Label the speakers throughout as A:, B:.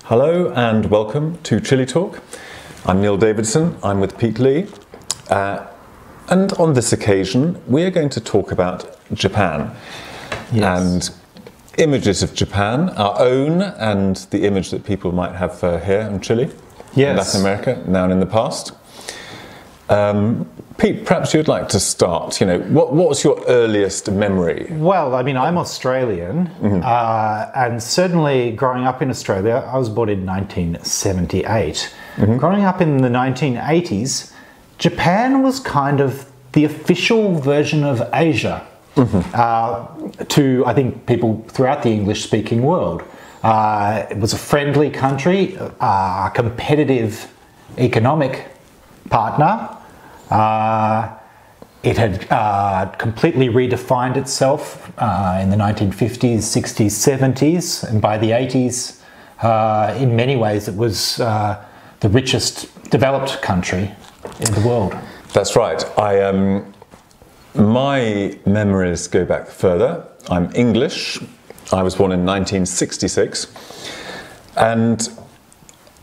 A: Hello and welcome to Chile Talk. I'm Neil Davidson, I'm with Pete Lee, and on this occasion we're going to talk about Japan and images of Japan, our own and the image that people might have here in Chile, in Latin America, now and in the past. Pete, perhaps you'd like to start. What was your earliest memory?
B: Well, I mean, I'm Australian, and certainly growing up in Australia, I was born in 1978. Growing up in the 1980s, Japan was kind of the official version of Asia to, I think, people throughout the English-speaking world. It was a friendly country, a competitive economic partner. It had completely redefined itself in the 1950s, 60s, 70s, and by the 80s, in many ways, it was the richest developed country in the world.
A: That's right. My memories go back further. I'm English. I was born in 1966, and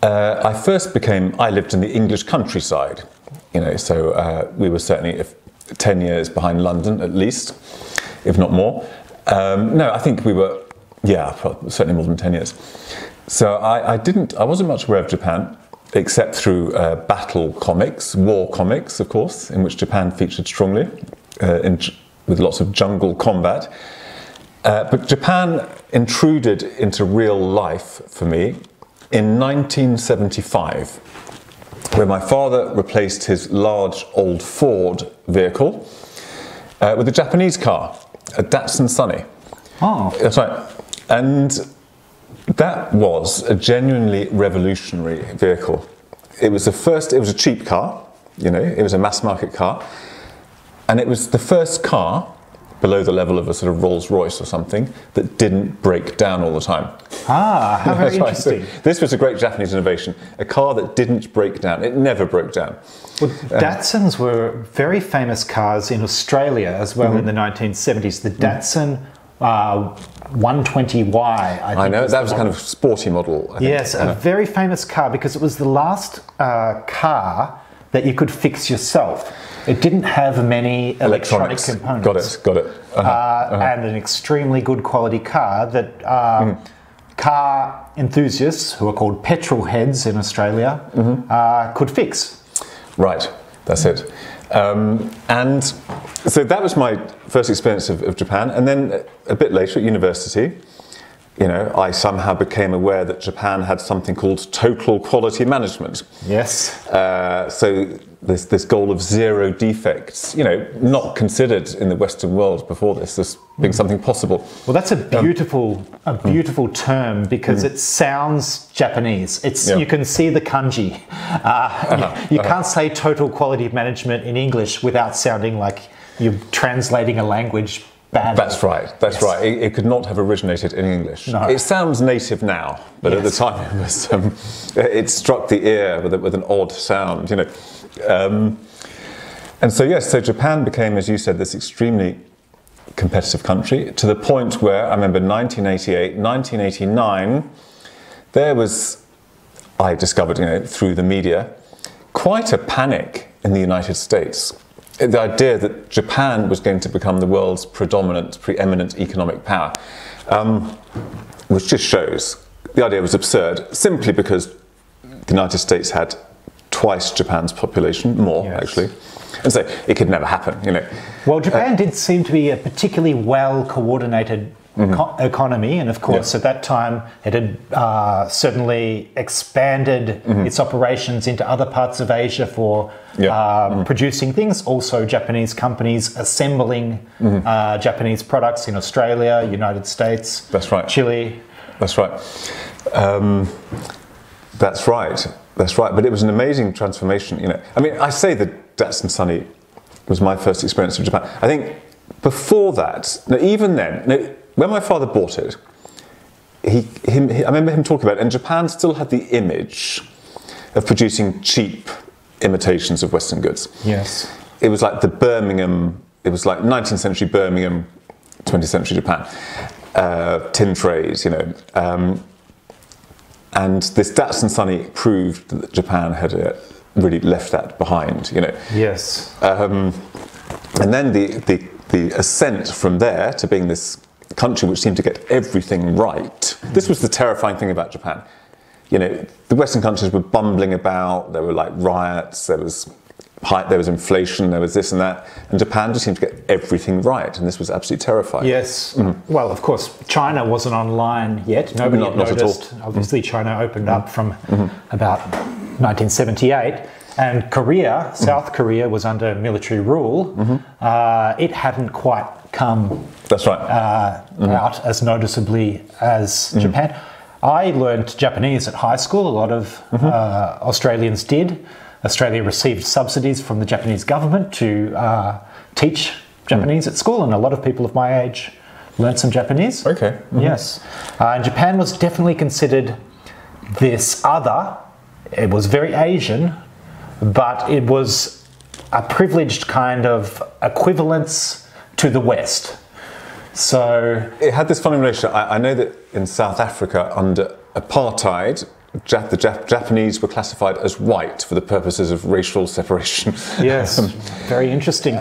A: I lived in the English countryside. So we were certainly 10 years behind London, at least, if not more. No, I think we were, certainly more than 10 years. So I wasn't much aware of Japan, except through battle comics, war comics, of course, in which Japan featured strongly, with lots of jungle combat. But Japan intruded into real life for me in 1975. Where my father replaced his large old Ford vehicle with a Japanese car, a Datsun Sunny.
B: Oh.
A: That's right. And that was a genuinely revolutionary vehicle. It was a cheap car, it was a mass market car. And it was the first car below the level of a sort of Rolls Royce or something that didn't break down all the time.
B: Ah, how very interesting.
A: So this was a great Japanese innovation, a car that didn't break down. It never broke down.
B: Well, Datsuns were very famous cars in Australia as well in the 1970s. The Datsun 120Y,
A: I know, that was a kind of sporty model, I think.
B: Yes, a very famous car because it was the last car that you could fix yourself. It didn't have many electronic components.
A: Got it.
B: And an extremely good quality car that car enthusiasts, who are called petrol heads in Australia, could fix.
A: Right, that's it. And so that was my first experience of Japan. And then a bit later at university, I somehow became aware that Japan had something called total quality management.
B: Yes.
A: So this goal of zero defects, not considered in the Western world before this being something possible.
B: Well, that's a beautiful term because it sounds Japanese. You can see the kanji. You can't say total quality management in English without sounding like you're translating a language badly.
A: That's right. It could not have originated in English.
B: No.
A: It sounds native now, but at the time it struck the ear with an odd sound, And so Japan became, as you said, this extremely competitive country, to the point where I remember 1988, 1989, I discovered, through the media, quite a panic in the United States. The idea that Japan was going to become the world's preeminent economic power, which just shows the idea was absurd, simply because the United States had twice Japan's population, more actually, and so it could never happen.
B: Well, Japan did seem to be a particularly well-coordinated economy, and of course at that time it had certainly expanded its operations into other parts of Asia for producing things. Also, Japanese companies assembling Japanese products in Australia, United States,
A: that's right,
B: Chile.
A: That's right. That's right. But it was an amazing transformation. I mean, I say that Datsun Sunny was my first experience of Japan. I think before that, even then, when my father bought it, I remember him talking about it, and Japan still had the image of producing cheap imitations of Western goods.
B: Yes.
A: It was like 19th century Birmingham, 20th century Japan. Tin trays, And this Datsun Sunny proved that Japan had really left that behind, you know.
B: Yes.
A: And then the ascent from there to being this country which seemed to get everything right. This was the terrifying thing about Japan. You know, the Western countries were bumbling about, there were like riots, there was inflation, there was this and that, and Japan just seemed to get everything right, and this was absolutely terrifying.
B: Yes. Well, of course, China wasn't online yet. Nobody had noticed. Obviously, China opened up from about 1978, and Korea, South Korea, was under military rule. It hadn't quite come
A: That's right.
B: out as noticeably as Japan. I learned Japanese at high school. A lot of Australians did. Australia received subsidies from the Japanese government to teach Japanese at school, and a lot of people of my age learned some Japanese.
A: Okay.
B: Yes. And Japan was definitely considered this other. It was very Asian, but it was a privileged kind of equivalence to the West. So
A: it had this funny relationship. I know that in South Africa, under apartheid, the Japanese were classified as white for the purposes of racial separation.
B: Yes, very interesting.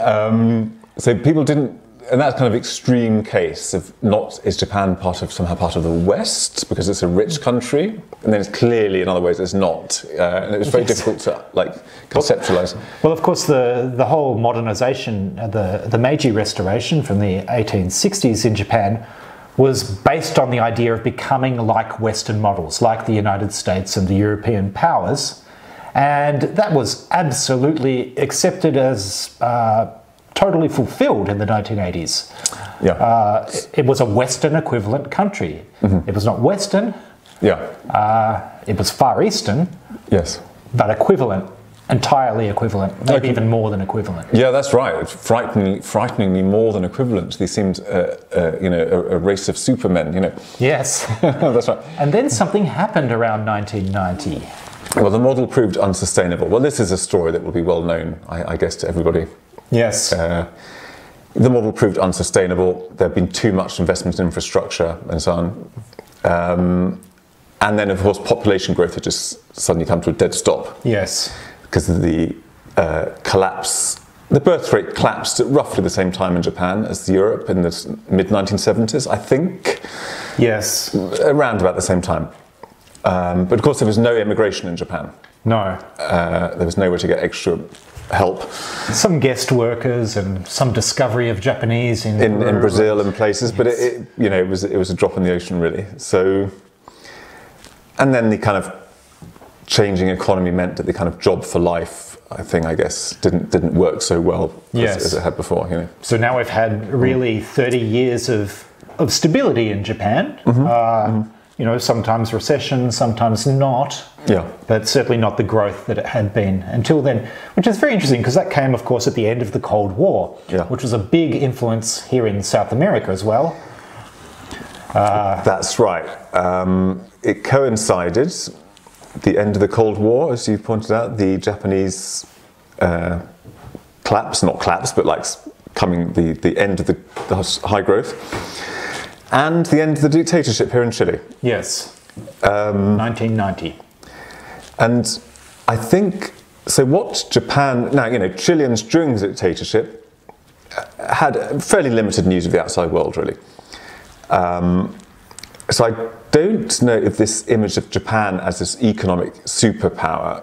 A: So people didn't, and that's kind of extreme case of not, is Japan somehow part of the West because it's a rich country, and then it's clearly in other ways it's not, and it was very difficult to like conceptualize.
B: Well, of course, the whole modernization, the Meiji Restoration from the 1860s in Japan was based on the idea of becoming like Western models, like the United States and the European powers, and that was absolutely accepted as totally fulfilled in the 1980s.
A: Yeah.
B: It was a Western equivalent country. It was not Western.
A: Yeah.
B: It was Far Eastern.
A: Yes.
B: But equivalent, entirely equivalent, maybe even more than equivalent.
A: Yeah, that's right. It's frighteningly more than equivalent. They seemed, a race of supermen. You know.
B: Yes.
A: That's right.
B: And then something happened around 1990.
A: Well, the model proved unsustainable. Well, this is a story that will be well known, I guess, to everybody.
B: Yes.
A: The model proved unsustainable. There had been too much investment in infrastructure and so on. And then, of course, population growth had just suddenly come to a dead stop.
B: Yes.
A: Because of the collapse. The birth rate collapsed at roughly the same time in Japan as Europe in the mid-1970s, I think.
B: Yes.
A: Around about the same time. But of course, there was no immigration in Japan.
B: No.
A: There was nowhere to get extra help.
B: Some guest workers and some discovery of Japanese in
A: Brazil and places,
B: yes.
A: But it was a drop in the ocean, really. So, and then the kind of changing economy meant that the kind of job for life thing, I guess, didn't work so well as it had before. You know.
B: So now we've had really 30 years of stability in Japan. You know, sometimes recession, sometimes not.
A: Yeah.
B: But certainly not the growth that it had been until then, which is very interesting because that came, of course, at the end of the Cold War, which was a big influence here in South America as well.
A: That's right. It coincided, the end of the Cold War, as you pointed out, the Japanese not collapse, but like coming the end of the high growth. And the end of the dictatorship here in Chile.
B: Yes, 1990.
A: And I think, so what Japan, now, you know, Chileans during the dictatorship had fairly limited news of the outside world, really. So I don't know if this image of Japan as this economic superpower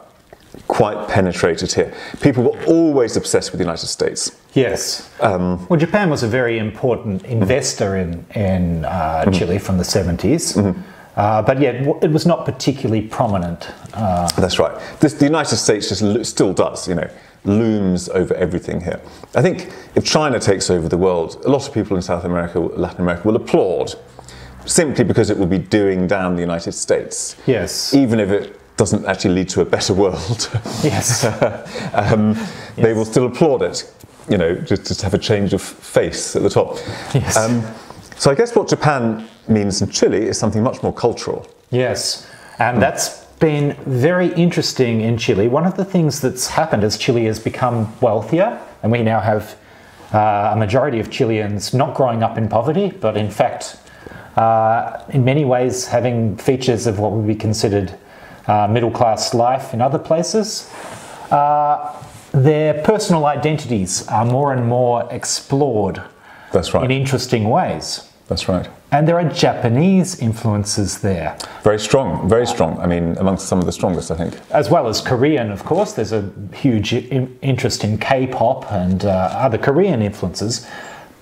A: quite penetrated here. People were always obsessed with the United States.
B: Yes. Well, Japan was a very important investor in Chile from the 70s. But yet, it was not particularly prominent.
A: That's right. The United States just still does, you know, looms over everything here. I think if China takes over the world, a lot of people in South America, Latin America will applaud, simply because it will be doing down the United States.
B: Yes.
A: Even if it doesn't actually lead to a better world.
B: Yes.
A: They will still applaud it, you know, just to have a change of face at the top.
B: Yes.
A: So I guess what Japan means in Chile is something much more cultural.
B: Yes, and that's been very interesting in Chile. One of the things that's happened as Chile has become wealthier, and we now have a majority of Chileans not growing up in poverty, but in fact in many ways having features of what would be considered middle-class life in other places. Their personal identities are more and more explored.
A: That's right.
B: In interesting ways.
A: That's right.
B: And there are Japanese influences there.
A: Very strong, very strong. I mean, amongst some of the strongest, I think.
B: As well as Korean, of course. There's a huge interest in K-pop and other Korean influences.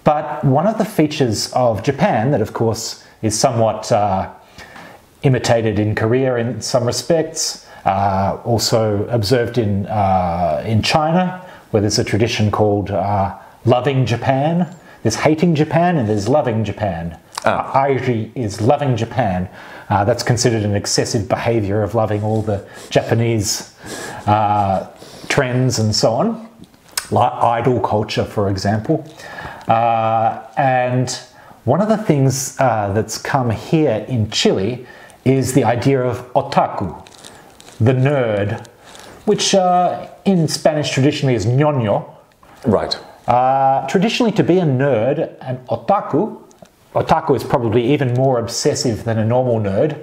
B: But one of the features of Japan that, of course, is somewhat imitated in Korea in some respects, also observed in China, where there's a tradition called loving Japan. There's hating Japan and there's loving Japan. Airi is loving Japan. That's considered an excessive behavior of loving all the Japanese trends and so on, like idol culture, for example. And one of the things that's come here in Chile is the idea of otaku, the nerd, which in Spanish traditionally is ñoño.
A: Right.
B: Traditionally, to be a nerd, an otaku is probably even more obsessive than a normal nerd.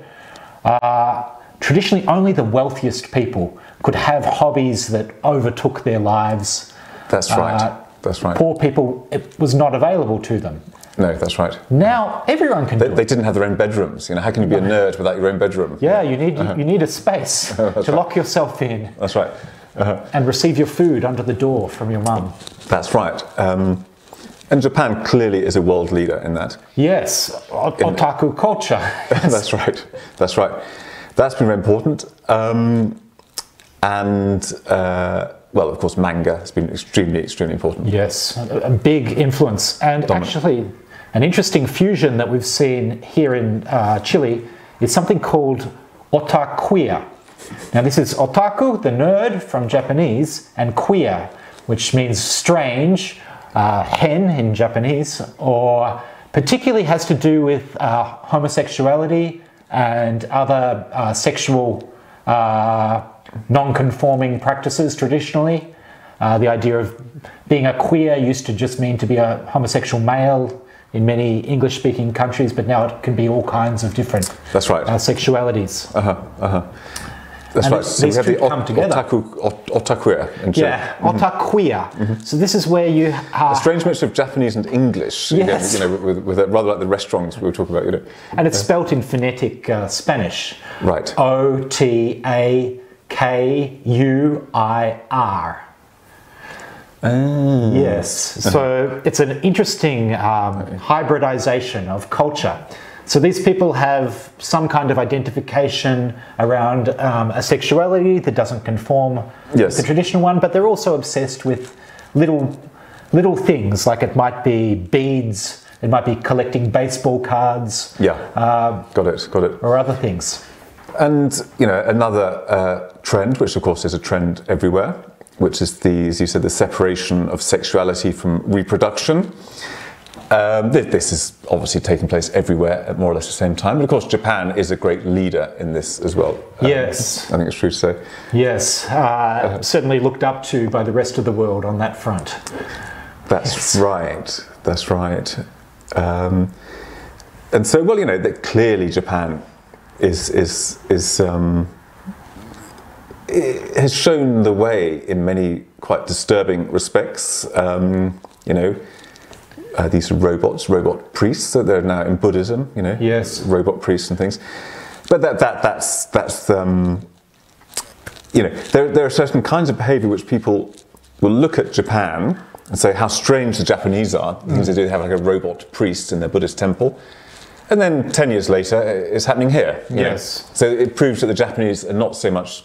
B: Traditionally, only the wealthiest people could have hobbies that overtook their lives.
A: That's right. That's right.
B: Poor people, it was not available to them.
A: No, that's right.
B: Now everyone can do it.
A: They didn't have their own bedrooms. You know, how can you be a nerd without your own bedroom?
B: Yeah, you need a space to lock yourself in.
A: That's right.
B: And receive your food under the door from your mum.
A: That's right. And Japan clearly is a world leader in that.
B: Yes, otaku culture.
A: That's right. That's right. That's been very important. Well, of course, manga has been extremely, extremely important.
B: Yes, a big influence. And
A: Dominant.
B: Actually, an interesting fusion that we've seen here in Chile is something called otakuya. Now, this is otaku, the nerd from Japanese, and queer, which means strange, hen in Japanese, or particularly has to do with homosexuality and other sexual non-conforming practices traditionally. The idea of being a queer used to just mean to be a homosexual male in many English-speaking countries, but now it can be all kinds of different
A: That's right.
B: sexualities.
A: That's
B: And
A: right. So we
B: these
A: have
B: two
A: the
B: come together.
A: otakuya in Chile.
B: Yeah, otakuya. So this is where you
A: A strange mix of Japanese and English.
B: Yes.
A: You know, with a, rather like the restaurants we were talking about. You know.
B: and it's spelt in phonetic Spanish.
A: Right.
B: Otakuir. Yes. So it's an interesting hybridization of culture. So these people have some kind of identification around a sexuality that doesn't conform with the traditional one, but they're also obsessed with little things, like it might be beads, it might be collecting baseball cards.
A: Yeah. Got it.
B: Or other things.
A: And you know, another trend, which of course is a trend everywhere, which is as you said, the separation of sexuality from reproduction. This is obviously taking place everywhere at more or less the same time. But of course, Japan is a great leader in this as well.
B: Yes.
A: I think it's true to say.
B: Yes. Certainly looked up to by the rest of the world on that front.
A: That's right. That's right. And so, well, you know, that clearly Japan it has shown the way in many quite disturbing respects. You know, these robot priests, so they're now in Buddhism. You know,
B: yes,
A: robot priests and things. But that's you know, there are certain kinds of behaviour which people will look at Japan and say how strange the Japanese are. Things they do, they have like a robot priest in their Buddhist temple. And then 10 years later, it's happening here.
B: Yes.
A: Know? So it proves that the Japanese are not so much,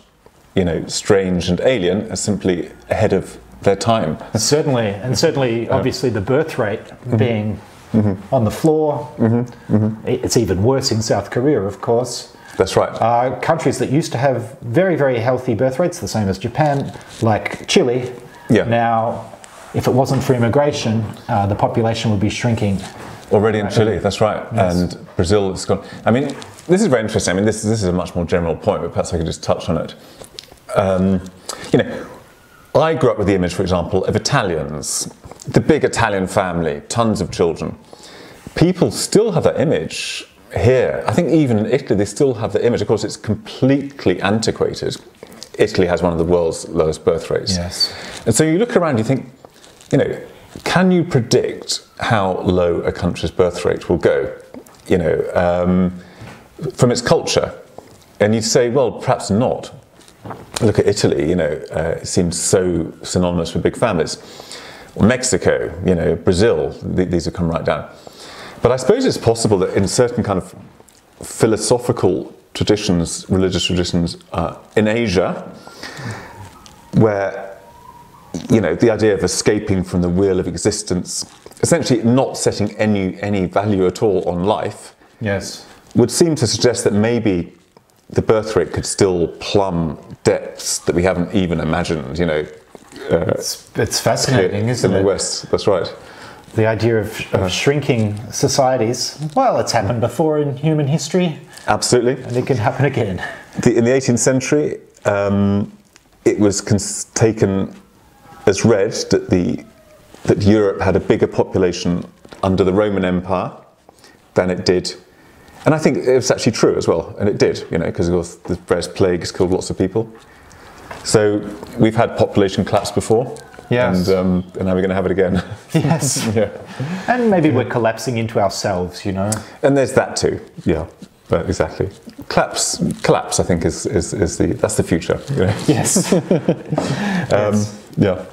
A: you know, strange and alien as simply ahead of their time.
B: Certainly, obviously, the birth rate being on the floor. It's even worse in South Korea, of course.
A: That's right.
B: Countries that used to have very, very healthy birth rates, the same as Japan, like Chile.
A: Yeah.
B: Now, if it wasn't for immigration, the population would be shrinking.
A: Already in Chile, that's right.
B: Yes.
A: And Brazil has gone. I mean, this is very interesting. I mean, this is a much more general point, but perhaps I could just touch on it. You know, I grew up with the image, for example, of Italians, the big Italian family, tons of children. People still have that image here. I think even in Italy, they still have the image. Of course, it's completely antiquated. Italy has one of the world's lowest birth rates.
B: Yes.
A: And so you look around, you think, you know, can you predict how low a country's birth rate will go, you know, from its culture? And you'd say, well, perhaps not. Look at Italy, you know, it seems so synonymous with big families. Or Mexico, you know, Brazil, these have come right down. But I suppose it's possible that in certain kind of philosophical traditions, religious traditions in Asia, where, you know, the idea of escaping from the wheel of existence, essentially not setting any value at all on life,
B: Yes.
A: would seem to suggest that maybe the birth rate could still plumb depths that we haven't even imagined, you know.
B: It's fascinating, isn't
A: in
B: it?
A: the West, that's right.
B: The idea of shrinking societies. Well, it's happened before in human history,
A: Absolutely.
B: and it can happen again.
A: In the 18th century, it was taken as read that Europe had a bigger population under the Roman Empire than it did. And I think it was actually true as well, and it did, you know, because of course the various plagues killed lots of people. So we've had population collapse before,
B: Yes.
A: and now we're going to have it again.
B: Yes.
A: Yeah.
B: And maybe we're collapsing into ourselves, you know.
A: And there's that too, yeah. But exactly, collapse. I think is that's the future. You know?
B: Yes. Yes.
A: Yeah.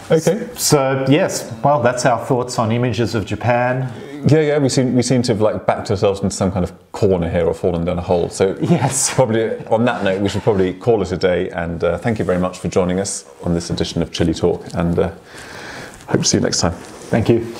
A: Okay.
B: So yes, well, that's our thoughts on images of Japan.
A: Yeah. We seem to have like backed ourselves into some kind of corner here or fallen down a hole. So
B: Yes.
A: probably on that note, we should probably call it a day. And thank you very much for joining us on this edition of Chile Talk. And hope to see you next time.
B: Thank you.